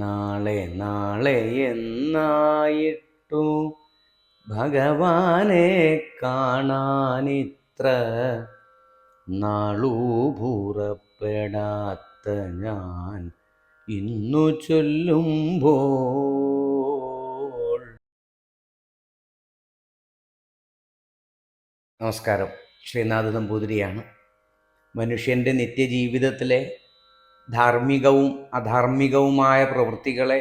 നാളെ നാളെ എന്നായിട്ടു ഭഗവാനെ കാണാനിത്ര നാളു പുറപ്പെടാത്ത ഞാൻ ഇന്നു ചൊല്ലുമ്പോൾ. നമസ്കാരം, ശ്രീനാഥ നമ്പൂതിരിയാണ്. മനുഷ്യൻ്റെ നിത്യജീവിതത്തിലെ ധാർമ്മികവും അധാർമികവുമായ പ്രവൃത്തികളെ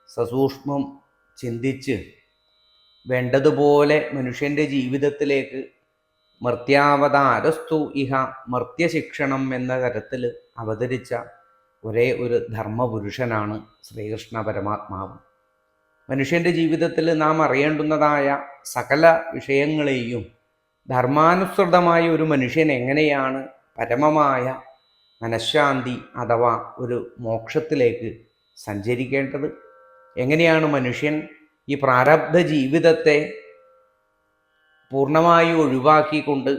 സസൂക്ഷ്മം ചിന്തിച്ച് വേണ്ടതുപോലെ മനുഷ്യൻ്റെ ജീവിതത്തിലേക്ക് മർത്യാവതാരസ്തു ഇഹ മർത്യശിക്ഷണം എന്ന തരത്തിൽ അവതരിച്ച ഒരേ ഒരു ധർമ്മപുരുഷനാണ് ശ്രീകൃഷ്ണ പരമാത്മാവ്. മനുഷ്യൻ്റെ ജീവിതത്തിൽ നാം അറിയേണ്ടുന്നതായ സകല വിഷയങ്ങളെയും ധർമാനുസൃതമായ ഒരു മനുഷ്യൻ എങ്ങനെയാണ് പരമമായ മനഃശാന്തി അഥവാ ഒരു മോക്ഷത്തിലേക്ക് സഞ്ചരിക്കേണ്ടത്, എങ്ങനെയാണ് മനുഷ്യൻ ഈ പ്രാരബ്ധ ജീവിതത്തെ പൂർണ്ണമായി ഒഴിവാക്കിക്കൊണ്ട്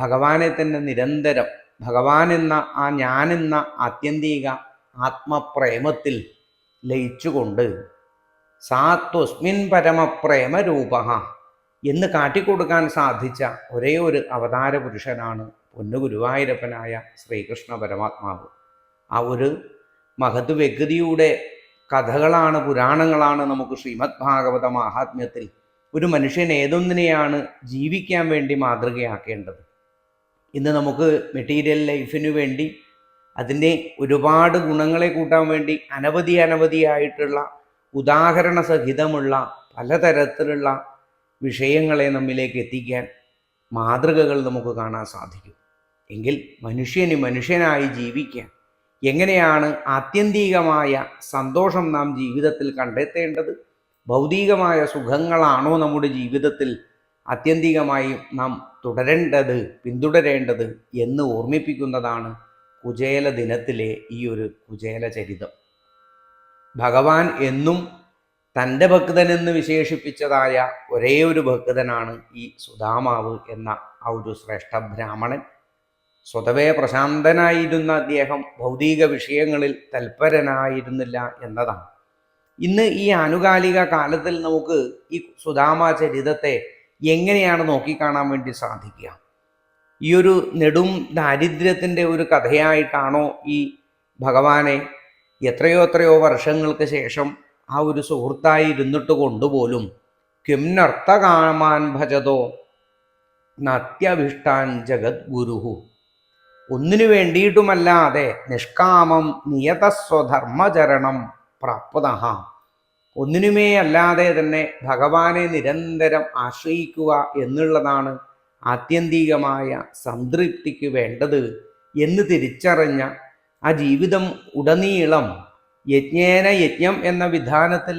ഭഗവാനെ തന്നെ നിരന്തരം ഭഗവാൻ എന്ന ആ ഞാനെന്ന ആത്യന്തിക ആത്മപ്രേമത്തിൽ ലയിച്ചുകൊണ്ട് സാത്വസ്മിൻ പരമപ്രേമരൂപ എന്ന് കാട്ടിക്കൊടുക്കാൻ സാധിച്ച ഒരേ ഒരു അവതാര പുരുഷനാണ് പൊന്നു ഗുരുവായൂരപ്പനായ ശ്രീകൃഷ്ണ പരമാത്മാവ്. ആ ഒരു മഹത് വ്യക്തിയുടെ കഥകളാണ്, പുരാണങ്ങളാണ് നമുക്ക് ശ്രീമദ് ഭാഗവത മാഹാത്മ്യത്തിൽ ഒരു മനുഷ്യൻ ഏതൊന്നിനെയാണ് ജീവിക്കാൻ വേണ്ടി മാതൃകയാക്കേണ്ടത്. ഇന്ന് നമുക്ക് മെറ്റീരിയൽ ലൈഫിനു വേണ്ടി അതിൻ്റെ ഒരുപാട് ഗുണങ്ങളെ കൂട്ടാൻ വേണ്ടി അനവധിയായിട്ടുള്ള ഉദാഹരണ സഹിതമുള്ള പലതരത്തിലുള്ള വിഷയങ്ങളെ നമ്മിലേക്ക് എത്തിക്കാൻ മാതൃകകൾ നമുക്ക് കാണാൻ സാധിക്കും. എങ്കിൽ മനുഷ്യനായി ജീവിക്കാൻ എങ്ങനെയാണ് ആത്യന്തികമായ സന്തോഷം നാം ജീവിതത്തിൽ കണ്ടെത്തേണ്ടത്, ഭൗതികമായ സുഖങ്ങളാണോ നമ്മുടെ ജീവിതത്തിൽ ആത്യന്തികമായി നാം പിന്തുടരേണ്ടത് എന്ന് ഓർമ്മിപ്പിക്കുന്നതാണ് കുചേല ദിനത്തിലെ ഈ ഒരു കുചേല ചരിതം. ഭഗവാൻ എന്നും തൻ്റെ ഭക്തനെന്ന് വിശേഷിപ്പിച്ചതായ ഒരേ ഒരു ഭക്തനാണ് ഈ സുദാമാവ് എന്ന ആ ഒരു ശ്രേഷ്ഠ ബ്രാഹ്മണൻ. സ്വതവേ പ്രശാന്തനായിരുന്ന അദ്ദേഹം ഭൗതിക വിഷയങ്ങളിൽ തൽപരനായിരുന്നില്ല എന്നതാണ്. ഇന്ന് ഈ ആനുകാലിക കാലത്തിൽ നമുക്ക് ഈ സുദാമ ചരിതത്തെ എങ്ങനെയാണ് നോക്കിക്കാണാൻ വേണ്ടി സാധിക്കുക? ഈ ഒരു നെടും ദാരിദ്ര്യത്തിൻ്റെ ഒരു കഥയായിട്ടാണോ ഈ ഭഗവാനെ എത്രയോ വർഷങ്ങൾക്ക് ശേഷം ആ ഒരു സുഹൃത്തായിരുന്നിട്ട് കൊണ്ടുപോലും കിംനർത്ഥകാമാൻ ഭജതോ നത്യഭിഷ്ടാൻ ജഗദ്ഗുരുഹു, ഒന്നിനു വേണ്ടിയിട്ടുമല്ലാതെ നിഷ്കാമം നിയതസ്വധർമ്മചരണം പ്രാപ്തഃ, ഒന്നിനുമേ അല്ലാതെ തന്നെ ഭഗവാനെ നിരന്തരം ആശ്രയിക്കുക എന്നുള്ളതാണ് ആത്യന്തികമായ സംതൃപ്തിക്ക് വേണ്ടത് എന്ന് തിരിച്ചറിഞ്ഞ ആ ജീവിതം ഉടനീളം യജ്ഞം എന്ന വിധാനത്തിൽ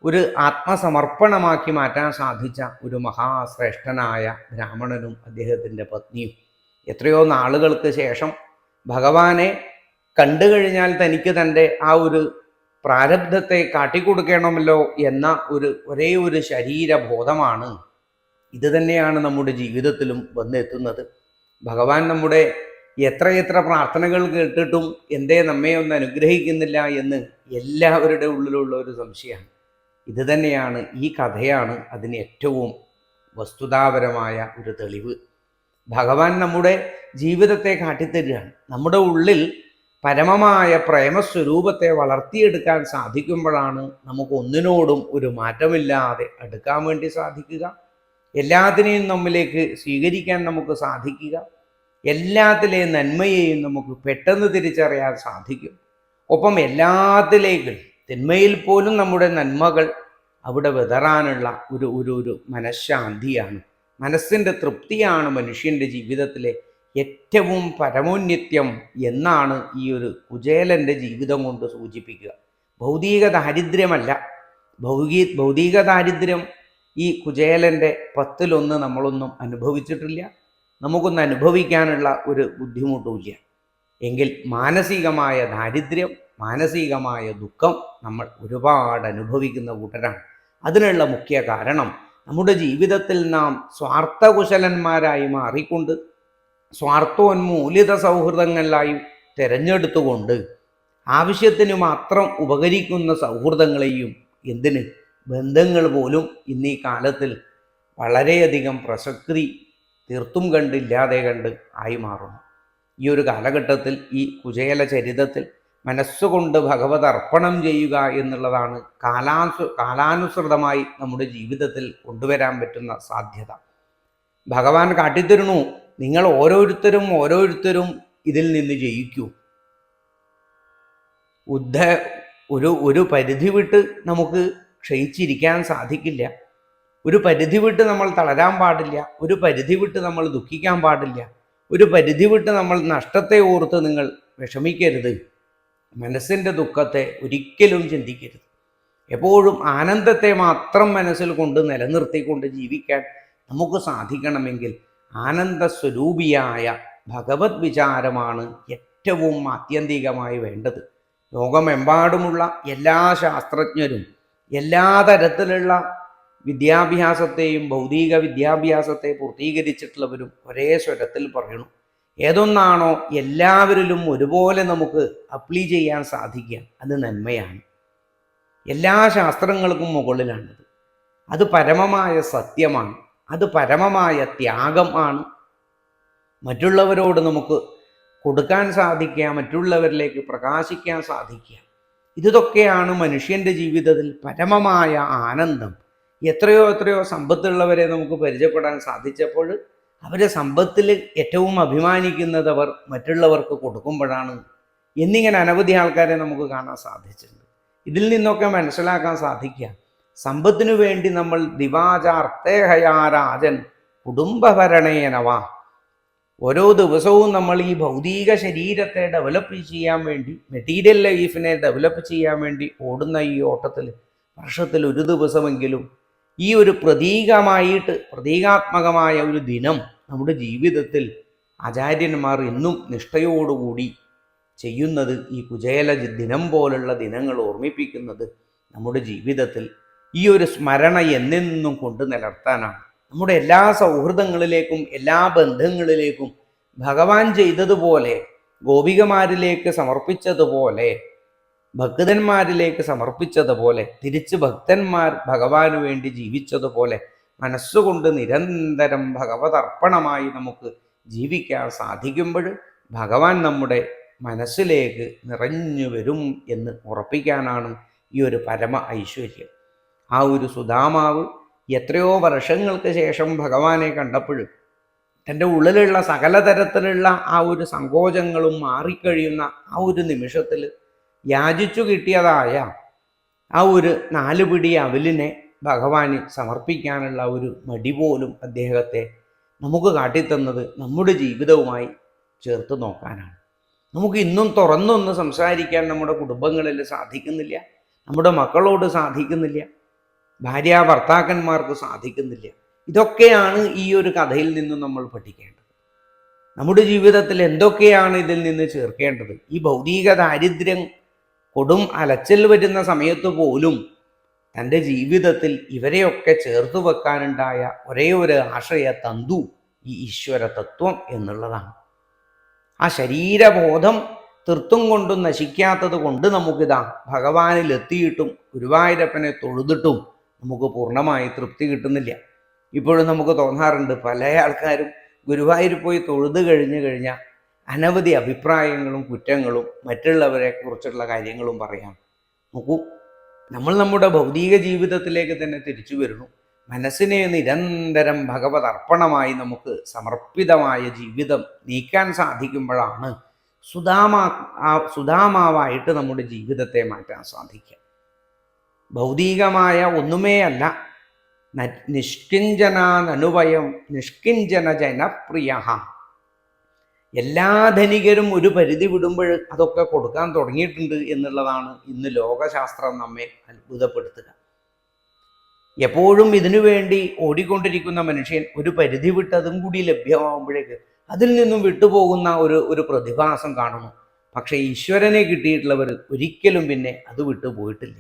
ഒരു ആത്മസമർപ്പണമാക്കി മാറ്റാൻ സാധിച്ച ഒരു മഹാശ്രേഷ്ഠനായ ബ്രാഹ്മണനും അദ്ദേഹത്തിൻ്റെ പത്നിയും എത്രയോ നാളുകൾക്ക് ശേഷം ഭഗവാനെ കണ്ടു കഴിഞ്ഞാൽ തനിക്ക് തൻ്റെ ആ ഒരു പ്രാരബ്ധത്തെ കാട്ടിക്കൊടുക്കണമല്ലോ എന്ന ഒരേ ഒരു ശരീരബോധമാണ്. ഇത് തന്നെയാണ് നമ്മുടെ ജീവിതത്തിലും വന്നെത്തുന്നത്. ഭഗവാൻ നമ്മുടെ എത്ര പ്രാർത്ഥനകൾ കേട്ടിട്ടും എന്തേ നമ്മെ ഒന്ന് അനുഗ്രഹിക്കുന്നില്ല എന്ന് എല്ലാവരുടെ ഉള്ളിലുള്ള ഒരു സംശയമാണ്. ഇത് തന്നെയാണ്, ഈ കഥയാണ് അതിന് ഏറ്റവും വസ്തുതാപരമായ ഒരു തെളിവ്. ഭഗവാൻ നമ്മുടെ ജീവിതത്തെ കാട്ടിത്തരികയാണ്. നമ്മുടെ ഉള്ളിൽ പരമമായ പ്രേമസ്വരൂപത്തെ വളർത്തിയെടുക്കാൻ സാധിക്കുമ്പോഴാണ് നമുക്ക് ഒന്നിനോടും ഒരു മാറ്റമില്ലാതെ അടുക്കാൻ വേണ്ടി സാധിക്കുക, എല്ലാത്തിനെയും നമ്മിലേക്ക് സ്വീകരിക്കാൻ നമുക്ക് സാധിക്കുക, എല്ലാത്തിലെയും നന്മയെയും നമുക്ക് പെട്ടെന്ന് തിരിച്ചറിയാൻ സാധിക്കും. ഒപ്പം എല്ലാത്തിലേക്കും തിന്മയിൽ പോലും നമ്മുടെ നന്മകൾ അവിടെ വിതറാനുള്ള ഒരു മനഃശാന്തിയാണ്, മനസ്സിൻ്റെ തൃപ്തിയാണ് മനുഷ്യൻ്റെ ജീവിതത്തിലെ ഏറ്റവും പരമോന്നത്യം എന്നാണ് ഈ ഒരു കുചേലൻ്റെ ജീവിതം കൊണ്ട് സൂചിപ്പിക്കുക. ഭൗതിക ദാരിദ്ര്യമല്ല, ഭൗതിക ദാരിദ്ര്യം ഈ കുചേലൻ്റെ 10-1 നമ്മളൊന്നും അനുഭവിച്ചിട്ടില്ല, നമുക്കൊന്നും അനുഭവിക്കാനുള്ള ഒരു ബുദ്ധിമുട്ടുമില്ല. എങ്കിൽ മാനസികമായ ദാരിദ്ര്യം, മാനസികമായ ദുഃഖം നമ്മൾ ഒരുപാട് അനുഭവിക്കുന്ന കൂട്ടരാണ്. അതിനുള്ള മുഖ്യ കാരണം നമ്മുടെ ജീവിതത്തിൽ നാം സ്വാർത്ഥകുശലന്മാരായി മാറിക്കൊണ്ട് സ്വാർത്ഥോന്മൂലിത സൗഹൃദങ്ങളിലായി തിരഞ്ഞെടുത്തുകൊണ്ട് ആവശ്യത്തിന് മാത്രം ഉപകരിക്കുന്ന സൗഹൃദങ്ങളെയും, എന്തിന് ബന്ധങ്ങൾ പോലും ഇന്നീ കാലത്തിൽ വളരെയധികം പ്രസക്തി തീർത്തും കണ്ടില്ലാതെ കണ്ട് ആയി മാറുന്നു. ഈ ഒരു കാലഘട്ടത്തിൽ ഈ കുചേല ചരിതത്തിൽ മനസ്സുകൊണ്ട് ഭഗവത് അർപ്പണം ചെയ്യുക എന്നുള്ളതാണ് കാലാനുസൃതമായി നമ്മുടെ ജീവിതത്തിൽ കൊണ്ടുവരാൻ പറ്റുന്ന സാധ്യത. ഭഗവാൻ കാട്ടിത്തരുന്നു, നിങ്ങൾ ഓരോരുത്തരും ഇതിൽ നിന്ന് ജയിക്കൂ. ഒരു പരിധി വിട്ട് നമുക്ക് ക്ഷയിച്ചിരിക്കാൻ സാധിക്കില്ല. ഒരു പരിധി വിട്ട് നമ്മൾ തളരാൻ പാടില്ല. ഒരു പരിധി വിട്ട് നമ്മൾ ദുഃഖിക്കാൻ പാടില്ല. ഒരു പരിധി വിട്ട് നമ്മൾ നഷ്ടത്തെ ഓർത്ത് നിങ്ങൾ വിഷമിക്കരുത്. മനസ്സിൻ്റെ ദുഃഖത്തെ ഒരിക്കലും ചിന്തിക്കരുത്. എപ്പോഴും ആനന്ദത്തെ മാത്രം മനസ്സിൽ കൊണ്ട് നിലനിർത്തിക്കൊണ്ട് ജീവിക്കാൻ നമുക്ക് സാധിക്കണമെങ്കിൽ ആനന്ദസ്വരൂപിയായ ഭഗവത് വിചാരമാണ് ഏറ്റവും ആത്യന്തികമായി വേണ്ടത്. ലോകമെമ്പാടുമുള്ള എല്ലാ ശാസ്ത്രജ്ഞരും എല്ലാ തരത്തിലുള്ള വിദ്യാഭ്യാസത്തെയും ഭൗതിക വിദ്യാഭ്യാസത്തെ പൂർത്തീകരിച്ചിട്ടുള്ളവരും ഒരേ സ്വരത്തിൽ പറയണു, ഏതൊന്നാണോ എല്ലാവരിലും ഒരുപോലെ നമുക്ക് അപ്ലൈ ചെയ്യാൻ സാധിക്കുക അത് നന്മയാണ്. എല്ലാ ശാസ്ത്രങ്ങൾക്കും മുകളിലാണത്. അത് പരമമായ സത്യമാണ്. അത് പരമമായ ത്യാഗം ആണ്. മറ്റുള്ളവരോട് നമുക്ക് കൊടുക്കാൻ സാധിക്കുക, മറ്റുള്ളവരിലേക്ക് പ്രകാശിക്കാൻ സാധിക്കുക. ഇതൊക്കെയാണ് മനുഷ്യൻ്റെ ജീവിതത്തിൽ പരമമായ ആനന്ദം. എത്രയോ സമ്പത്തുള്ളവരെ നമുക്ക് പരിചയപ്പെടാൻ സാധിച്ചപ്പോൾ അവരെ സമ്പത്തിൽ ഏറ്റവും അഭിമാനിക്കുന്നത് അവർ മറ്റുള്ളവർക്ക് കൊടുക്കുമ്പോഴാണ് എന്നിങ്ങനെ അനവധി ആൾക്കാരെ നമുക്ക് കാണാൻ സാധിച്ചിട്ടുണ്ട്. ഇതിൽ നിന്നൊക്കെ മനസ്സിലാക്കാൻ സാധിക്കുക, സമ്പത്തിനു വേണ്ടി നമ്മൾ ദിവാചാർത്തേഹയാരാജൻ കുടുംബഭരണേനവ, ഓരോ ദിവസവും നമ്മൾ ഈ ഭൗതിക ശരീരത്തെ ഡെവലപ്പ് ചെയ്യാൻ വേണ്ടി, മെറ്റീരിയൽ ലൈഫിനെ ഡെവലപ്പ് ചെയ്യാൻ വേണ്ടി ഓടുന്ന ഈ ഓട്ടത്തിൽ വർഷത്തിൽ ഒരു ദിവസമെങ്കിലും ഈ ഒരു പ്രതീകാത്മകമായ ഒരു ദിനം നമ്മുടെ ജീവിതത്തിൽ ആചാര്യന്മാർ ഇന്നും നിഷ്ഠയോടുകൂടി ചെയ്യുന്നത്, ഈ കുചേല ദിനം പോലുള്ള ദിനങ്ങൾ ഓർമ്മിപ്പിക്കുന്നത് നമ്മുടെ ജീവിതത്തിൽ ഈ ഒരു സ്മരണ എന്നെന്നും കൊണ്ട് നിലർത്താനാണ്. നമ്മുടെ എല്ലാ സൗഹൃദങ്ങളിലേക്കും എല്ലാ ബന്ധങ്ങളിലേക്കും ഭഗവാൻ ചെയ്തതുപോലെ, ഗോപികമാരിലേക്ക് സമർപ്പിച്ചതുപോലെ, ഭക്തന്മാരിലേക്ക് സമർപ്പിച്ചതുപോലെ, തിരിച്ച് ഭക്തന്മാർ ഭഗവാന് വേണ്ടി ജീവിച്ചതുപോലെ മനസ്സുകൊണ്ട് നിരന്തരം ഭഗവതർപ്പണമായി നമുക്ക് ജീവിക്കാൻ സാധിക്കുമ്പോൾ ഭഗവാൻ നമ്മുടെ മനസ്സിലേക്ക് നിറഞ്ഞു വരും എന്ന് ഉറപ്പിക്കാനാണ് ഈ ഒരു പരമ ഐശ്വര്യം. ആ ഒരു സുധാമാവ് എത്രയോ വർഷങ്ങൾക്ക് ശേഷം ഭഗവാനെ കണ്ടപ്പോഴും തൻ്റെ ഉള്ളിലുള്ള സകല തരത്തിലുള്ള ആ ഒരു സങ്കോചങ്ങളും മാറിക്കഴിയുന്ന ആ ഒരു നിമിഷത്തിൽ യാചിച്ചു കിട്ടിയതായ ആ ഒരു 4 പിടി അവലിനെ ഭഗവാന് സമർപ്പിക്കാനുള്ള ഒരു മടി പോലും അദ്ദേഹത്തെ നമുക്ക് കാട്ടിത്തന്നത് നമ്മുടെ ജീവിതവുമായി ചേർത്ത് നോക്കാനാണ്. നമുക്ക് ഇന്നും തുറന്നൊന്ന് സംസാരിക്കാൻ നമ്മുടെ കുടുംബങ്ങളിൽ സാധിക്കുന്നില്ല, നമ്മുടെ മക്കളോട് സാധിക്കുന്നില്ല, ഭാര്യ ഭർത്താക്കന്മാർക്ക് സാധിക്കുന്നില്ല. ഇതൊക്കെയാണ് ഈ ഒരു കഥയിൽ നിന്നും നമ്മൾ പഠിക്കേണ്ടത്. നമ്മുടെ ജീവിതത്തിൽ എന്തൊക്കെയാണ് ഇതിൽ നിന്ന് ചേർക്കേണ്ടത്? ഈ ഭൗതിക ദാരിദ്ര്യം കൊടും അലച്ചിൽ വരുന്ന സമയത്ത് പോലും തൻ്റെ ജീവിതത്തിൽ ഇവരെയൊക്കെ ചേർത്ത് വെക്കാനുണ്ടായ ഒരേ ഒരു ആശ്രയ തന്തു ഈ ഈശ്വര തത്വം എന്നുള്ളതാണ്. ആ ശരീരബോധം തീർത്തും കൊണ്ടും നശിക്കാത്തത് കൊണ്ട് നമുക്കിതാ ഭഗവാനിലെത്തിയിട്ടും ഗുരുവായൂരപ്പനെ തൊഴുതിട്ടും നമുക്ക് പൂർണ്ണമായി തൃപ്തി കിട്ടുന്നില്ല. ഇപ്പോഴും നമുക്ക് തോന്നാറുണ്ട്, പല ആൾക്കാരും ഗുരുവായൂർ പോയി തൊഴുത് കഴിഞ്ഞാൽ അനവധി അഭിപ്രായങ്ങളും കുറ്റങ്ങളും മറ്റുള്ളവരെ കുറിച്ചുള്ള കാര്യങ്ങളും പറയാം. നോക്കൂ, നമ്മൾ നമ്മുടെ ഭൗതിക ജീവിതത്തിലേക്ക് തന്നെ തിരിച്ചു വരുന്നു. മനസ്സിനെ നിരന്തരം ഭഗവത് അർപ്പണമായി നമുക്ക് സമർപ്പിതമായ ജീവിതം നീക്കാൻ സാധിക്കുമ്പോഴാണ് സുധാമാവായിട്ട് നമ്മുടെ ജീവിതത്തെ മാറ്റാൻ സാധിക്കുക. ഭൗതികമായ ഒന്നുമേ അല്ല, നിഷ്കിഞ്ചനാനുഭയം നിഷ്കിഞ്ചന ജനപ്രിയ. എല്ലാ ധനികരും ഒരു പരിധി വിടുമ്പോൾ അതൊക്കെ കൊടുക്കാൻ തുടങ്ങിയിട്ടുണ്ട് എന്നുള്ളതാണ് ഇന്ന് ലോകശാസ്ത്രം നമ്മെ അത്ഭുതപ്പെടുത്തുക. എപ്പോഴും ഇതിനു വേണ്ടി ഓടിക്കൊണ്ടിരിക്കുന്ന മനുഷ്യൻ ഒരു പരിധി വിട്ട് അതും കൂടി ലഭ്യമാകുമ്പോഴേക്ക് അതിൽ നിന്നും വിട്ടുപോകുന്ന ഒരു പ്രതിഭാസം കാണുന്നു. പക്ഷേ ഈശ്വരനെ കിട്ടിയിട്ടുള്ളവർ ഒരിക്കലും പിന്നെ അത് വിട്ടുപോയിട്ടില്ല.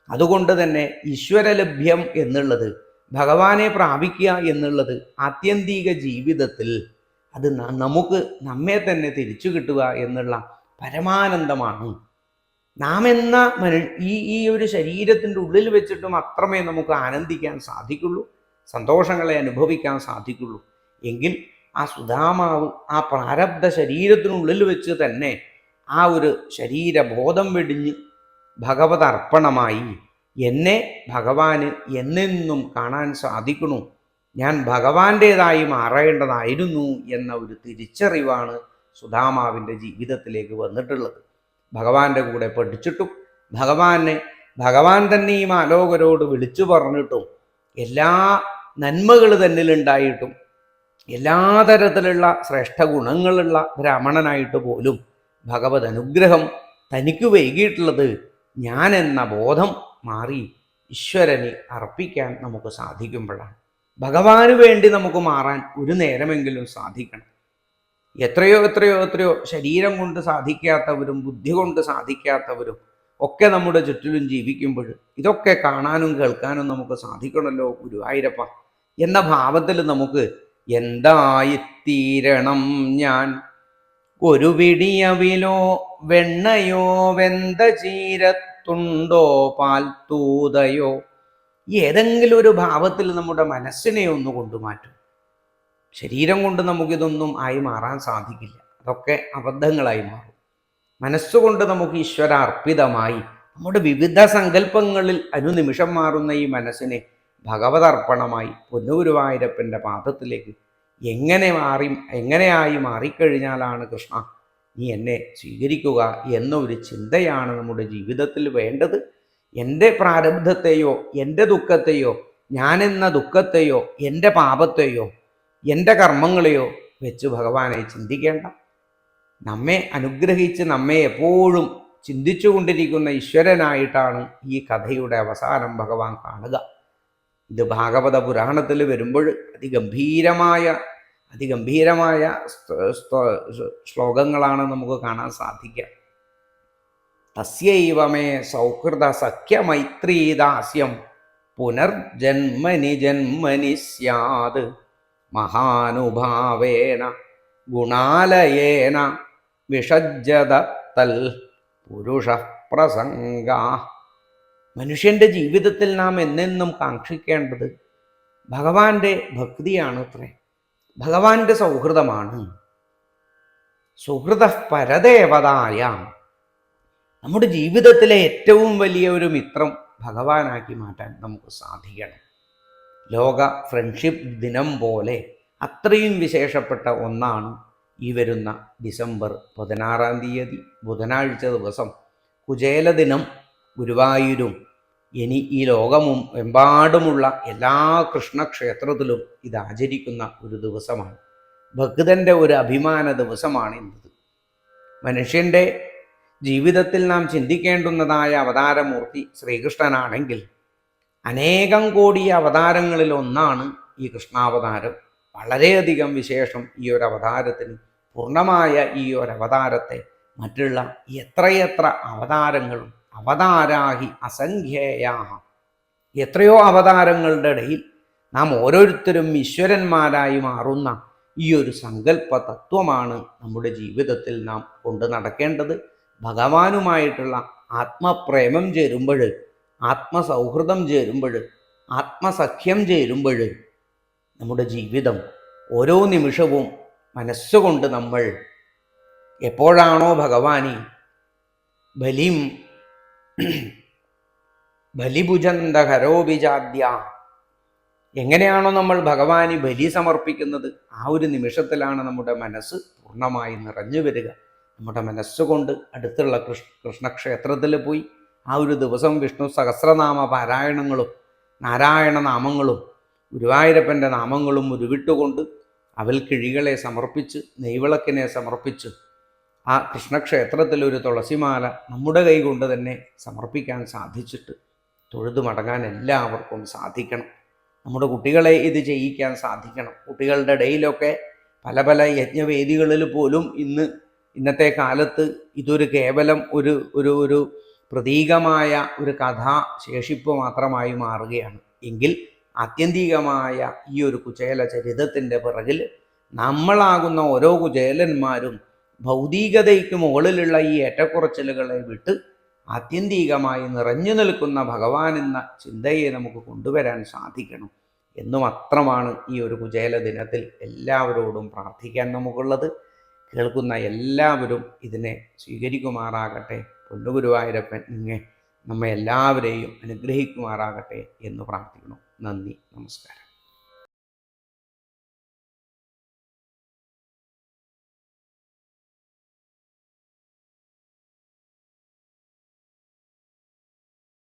അതുകൊണ്ട് തന്നെ ഈശ്വരലഭ്യം എന്നുള്ളത്, ഭഗവാനെ പ്രാപിക്കുക എന്നുള്ളത് ആത്യന്തിക ജീവിതത്തിൽ അത് നമുക്ക് നമ്മെ തന്നെ തിരിച്ചു കിട്ടുക എന്നുള്ള പരമാനന്ദമാണ്. നാം എന്ന ഈ ഒരു ശരീരത്തിൻ്റെ ഉള്ളിൽ വെച്ചിട്ടും അത്രമേ നമുക്ക് ആനന്ദിക്കാൻ സാധിക്കുള്ളൂ, സന്തോഷങ്ങളെ അനുഭവിക്കാൻ സാധിക്കുള്ളൂ. എങ്കിൽ ആ സുധാമാവ് ആ പ്രാരബ്ധ ശരീരത്തിനുള്ളിൽ വെച്ച് തന്നെ ആ ഒരു ശരീരബോധം വെടിഞ്ഞ് ഭഗവത് അർപ്പണമായി എന്നെ ഭഗവാന് എന്നെന്നും കാണാൻ സാധിക്കണു, ഞാൻ ഭഗവാന്റേതായി മാറേണ്ടതായിരുന്നു എന്ന ഒരു തിരിച്ചറിവാണ് സുധാമാവിൻ്റെ ജീവിതത്തിലേക്ക് വന്നിട്ടുള്ളത്. ഭഗവാന്റെ കൂടെ പഠിച്ചിട്ടും ഭഗവാൻ തന്നെ ഈ മാലോകരോട് വിളിച്ചു പറഞ്ഞിട്ടും എല്ലാ നന്മകൾ തന്നിലുണ്ടായിട്ടും എല്ലാ തരത്തിലുള്ള ശ്രേഷ്ഠ ഗുണങ്ങളുള്ള ബ്രാഹ്മണനായിട്ട് പോലും ഭഗവത് അനുഗ്രഹം തനിക്ക് വൈകിയിട്ടുള്ളത് ഞാൻ എന്ന ബോധം മാറി ഈശ്വരന് അർപ്പിക്കാൻ നമുക്ക് സാധിക്കുമ്പോഴാണ്. ഭഗവാന് വേണ്ടി നമുക്ക് മാറാൻ ഒരു നേരമെങ്കിലും സാധിക്കണം. എത്രയോ ശരീരം കൊണ്ട് സാധിക്കാത്തവരും ബുദ്ധി കൊണ്ട് സാധിക്കാത്തവരും ഒക്കെ നമ്മുടെ ചുറ്റിലും ജീവിക്കുമ്പോൾ ഇതൊക്കെ കാണാനും കേൾക്കാനും നമുക്ക് സാധിക്കണമല്ലോ ഗുരുവായൂരപ്പ എന്ന ഭാവത്തിൽ നമുക്ക് എന്തായിത്തീരണം ഞാൻ, ഒരു പിടിയവിലോ വെണ്ണയോ വെന്ത ചീരത്തുണ്ടോ പാൽ തൂതയോ, ഏതെങ്കിലും ഒരു ഭാവത്തിൽ നമ്മുടെ മനസ്സിനെ ഒന്ന് കൊണ്ടുമാറ്റും. ശരീരം കൊണ്ട് നമുക്കിതൊന്നും ആയി മാറാൻ സാധിക്കില്ല, അതൊക്കെ അബദ്ധങ്ങളായി മാറും. മനസ്സുകൊണ്ട് നമുക്ക് ഈശ്വരാർപ്പിതമായി നമ്മുടെ വിവിധ സങ്കല്പങ്ങളിൽ അനുനിമിഷം മാറുന്ന ഈ മനസ്സിനെ ഭഗവതർപ്പണമായി പൊന്നുഗുരുവായൂരപ്പൻ്റെ പാദത്തിലേക്ക് എങ്ങനെയായി മാറിക്കഴിഞ്ഞാലാണ് കൃഷ്ണ നീ എന്നെ സ്വീകരിക്കുക എന്നൊരു ചിന്തയാണ് നമ്മുടെ ജീവിതത്തിൽ വേണ്ടത്. എൻ്റെ പ്രാരബ്ധത്തെയോ എൻ്റെ ദുഃഖത്തെയോ ഞാനെന്ന ദുഃഖത്തെയോ എൻ്റെ പാപത്തെയോ എൻ്റെ കർമ്മങ്ങളെയോ വെച്ച് ഭഗവാനെ ചിന്തിക്കേണ്ട. നമ്മെ അനുഗ്രഹിച്ച് നമ്മെ എപ്പോഴും ചിന്തിച്ചു കൊണ്ടിരിക്കുന്ന ഈശ്വരനായിട്ടാണ് ഈ കഥയുടെ അവസാനം ഭഗവാൻ കാണുക. ഇത് ഭാഗവത പുരാണത്തിൽ വരുമ്പോൾ അതിഗംഭീരമായ ശ്ലോകങ്ങളാണ് നമുക്ക് കാണാൻ സാധിക്കുക. തസ്യൈവമേ സൗഹൃദ സഖ്യ മൈത്രീദാസ്യം പുനർജന്മനി ജന്മനി സ്യാത് മഹാനുഭാവേന ഗുണാലയേന വിഷജ്ജത തൽ പുരുഷ പ്രസംഗ. മനുഷ്യൻ്റെ ജീവിതത്തിൽ നാം എന്നെന്നും കാക്ഷിക്കേണ്ടത് ഭഗവാന്റെ ഭക്തിയാണ് അത്രേ, ഭഗവാന്റെ സൗഹൃദമാണ്. സുഹൃത പരദേവതായ, നമ്മുടെ ജീവിതത്തിലെ ഏറ്റവും വലിയ ഒരു മിത്രം ഭഗവാനാക്കി മാറ്റാൻ നമുക്ക് സാധിക്കണം. ലോക ഫ്രണ്ട്ഷിപ്പ് ദിനം പോലെ അത്രയും വിശേഷപ്പെട്ട ഒന്നാണ് ഈ വരുന്ന ഡിസംബർ 16-ാം തീയതി ബുധനാഴ്ച ദിവസം കുചേല ദിനം. ഗുരുവായൂരും ഇനി ഈ ലോകമും എമ്പാടുമുള്ള എല്ലാ കൃഷ്ണക്ഷേത്രത്തിലും ഇത് ആചരിക്കുന്ന ഒരു ദിവസമാണ്. ഭക്തൻ്റെ ഒരു അഭിമാന ദിവസമാണ് ഇന്നത്. മനുഷ്യൻ്റെ ജീവിതത്തിൽ നാം ചിന്തിക്കേണ്ടുന്നതായ അവതാരമൂർത്തി ശ്രീകൃഷ്ണനാണെങ്കിൽ അനേകം കോടി അവതാരങ്ങളിൽ ഒന്നാണ് ഈ കൃഷ്ണാവതാരം. വളരെയധികം വിശേഷം ഈ ഒരു അവതാരത്തിന്. പൂർണ്ണമായ ഈ ഒരു അവതാരത്തെ മറ്റുള്ള എത്രയെത്ര അവതാരങ്ങളും അവതാരാഹി അസംഖ്യേയാഹ, എത്രയോ അവതാരങ്ങളുടെ ഇടയിൽ നാം ഓരോരുത്തരും ഈശ്വരന്മാരായി മാറുന്ന ഈ ഒരു സങ്കല്പ തത്വമാണ് നമ്മുടെ ജീവിതത്തിൽ നാം കൊണ്ടു നടക്കേണ്ടത്. ഭഗവാനുമായിട്ടുള്ള ആത്മപ്രേമം ചേരുമ്പോൾ, ആത്മസൗഹൃദം ചേരുമ്പോൾ, ആത്മസഖ്യം ചേരുമ്പോൾ നമ്മുടെ ജീവിതം ഓരോ നിമിഷവും മനസ്സുകൊണ്ട് നമ്മൾ എപ്പോഴാണോ ഭഗവാനി ബലിഭുജന്ത ഹരോപിജാദ്യ, എങ്ങനെയാണോ നമ്മൾ ഭഗവാന് ബലി സമർപ്പിക്കുന്നത് ആ ഒരു നിമിഷത്തിലാണ് നമ്മുടെ മനസ്സ് പൂർണ്ണമായി നിറഞ്ഞു വരിക. നമ്മുടെ മനസ്സുകൊണ്ട് അടുത്തുള്ള കൃഷ്ണക്ഷേത്രത്തിൽ പോയി ആ ഒരു ദിവസം വിഷ്ണു സഹസ്രനാമ പാരായണങ്ങളും നാരായണ നാമങ്ങളും ഗുരുവായൂരപ്പൻ്റെ നാമങ്ങളും ഉരുവിട്ടുകൊണ്ട് അവൽ കിഴികളെ സമർപ്പിച്ച് നെയ്വിളക്കിനെ സമർപ്പിച്ച് ആ കൃഷ്ണക്ഷേത്രത്തിൽ ഒരു തുളസിമാല നമ്മുടെ കൈ കൊണ്ട് തന്നെ സമർപ്പിക്കാൻ സാധിച്ചിട്ട് തൊഴുതു മടങ്ങാൻ എല്ലാവർക്കും സാധിക്കണം. നമ്മുടെ കുട്ടികളെ ഇത് ചെയ്യിക്കാൻ സാധിക്കണം. കുട്ടികളുടെ ഇടയിലൊക്കെ പല പല യജ്ഞവേദികളിൽ പോലും ഇന്നത്തെ കാലത്ത് ഇതൊരു കേവലം ഒരു പ്രതീകമായ ഒരു കഥാശേഷിപ്പ് മാത്രമായി മാറുകയാണ്. എങ്കിൽ ആത്യന്തികമായ ഈ ഒരു കുചേല ചരിതത്തിൻ്റെ പിറകിൽ നമ്മളാകുന്ന ഓരോ കുചേലന്മാരും ഭൗതികതയ്ക്ക് മുകളിലുള്ള ഈ ഏറ്റക്കുറച്ചിലുകളെ വിട്ട് ആത്യന്തികമായി നിറഞ്ഞു നിൽക്കുന്ന ഭഗവാൻ എന്ന ചിന്തയെ നമുക്ക് കൊണ്ടുവരാൻ സാധിക്കണം എന്നു മാത്രമാണ് ഈ ഒരു കുചേല ദിനത്തിൽ എല്ലാവരോടും പ്രാർത്ഥിക്കാൻ നമുക്കുള്ളത്. കേൾക്കുന്ന എല്ലാവരും ഇതിനെ സ്വീകരിക്കുമാറാകട്ടെ. പൊന്നുഗുരുവായൂരപ്പൻ നമ്മെ എല്ലാവരെയും അനുഗ്രഹിക്കുമാറാകട്ടെ എന്ന് പ്രാർത്ഥിക്കുന്നു. നന്ദി, നമസ്കാരം.